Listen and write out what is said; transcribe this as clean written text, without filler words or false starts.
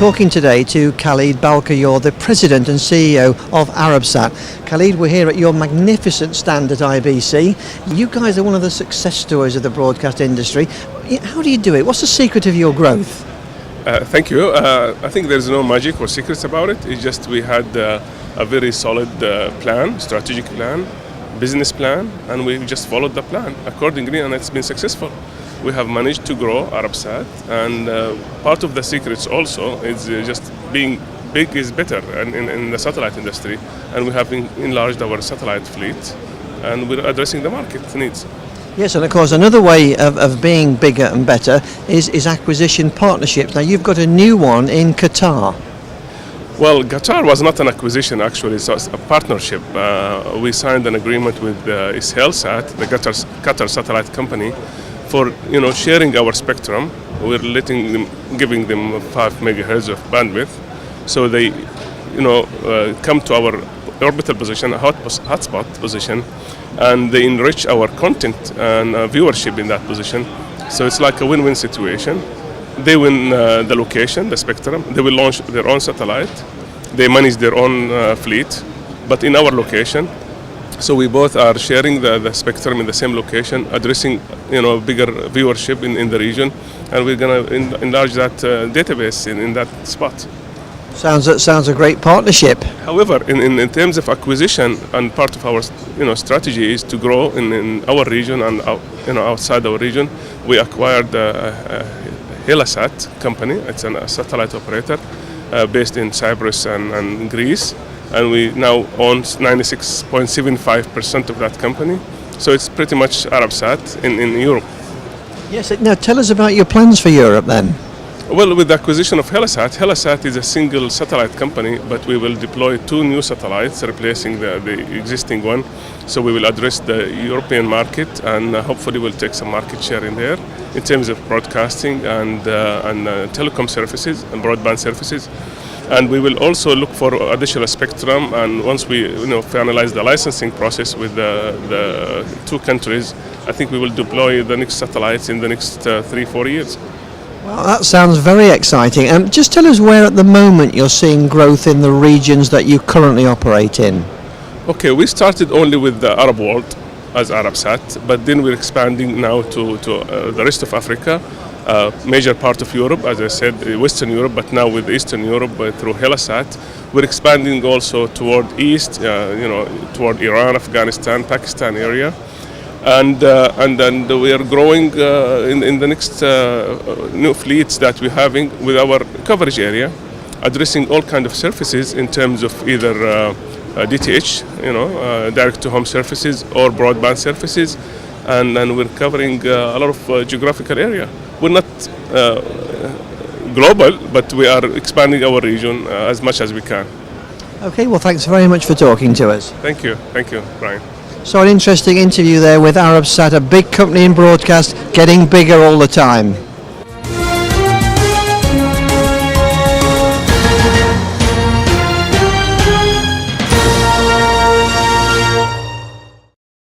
talking today to Khalid Balkheyour, the President and CEO of Arabsat. Khalid, we're here at your magnificent stand at IBC. You guys are one of the success stories of the broadcast industry. How do you do it? What's the secret of your growth? Thank you. I think there's no magic or secrets about it. It's just we had a very solid plan, strategic plan, business plan, and we just followed the plan accordingly, and it's been successful. We have managed to grow Arabsat, and part of the secrets also is just being big is better in the satellite industry, and we have enlarged our satellite fleet, and we're addressing the market needs. Yes, and of course another way of being bigger and better is acquisition partnerships. Now you've got a new one in Qatar. Well, Qatar was not an acquisition actually, it's a partnership. We signed an agreement with Eutelsat, the Qatar satellite company, for sharing our spectrum. We're giving them 5 megahertz of bandwidth, so they come to our orbital position, a hotspot position, and they enrich our content and viewership in that position. So it's like a win-win situation. They win the location, the spectrum. They will launch their own satellite. They manage their own fleet, but in our location. So we both are sharing the spectrum in the same location, addressing bigger viewership in the region, and we're going to enlarge that database in that spot. Sounds a great partnership. However, in terms of acquisition, and part of our strategy is to grow in our region and outside our region. We acquired a Arabsat company. It's a satellite operator based in Cyprus and Greece. And we now own 96.75% of that company. So it's pretty much Arabsat in Europe. Yes, now tell us about your plans for Europe then. Well, with the acquisition of Arabsat is a single satellite company, but we will deploy 2 new satellites replacing the existing one. So we will address the European market, and hopefully we'll take some market share in there in terms of broadcasting and telecom services and broadband services. And we will also look for additional spectrum, and once we finalize the licensing process with the 2 countries, I think we will deploy the next satellites in the next 3-4 years. Well, that sounds very exciting. Just tell us where at the moment you're seeing growth in the regions that you currently operate in. Okay, we started only with the Arab world as Arabsat, but then we're expanding now to the rest of Africa. Major part of Europe, as I said, Western Europe, but now with Eastern Europe through Arabsat. We're expanding also toward East, toward Iran, Afghanistan, Pakistan area, and then we are growing in the next new fleets that we're having with our coverage area, addressing all kind of services in terms of either DTH, direct-to-home services, or broadband services, and we're covering a lot of geographical area. We're not global, but we are expanding our region as much as we can. Okay, well thanks very much for talking to us. Thank you, Brian. So an interesting interview there with Arabsat, a big company in broadcast, getting bigger all the time.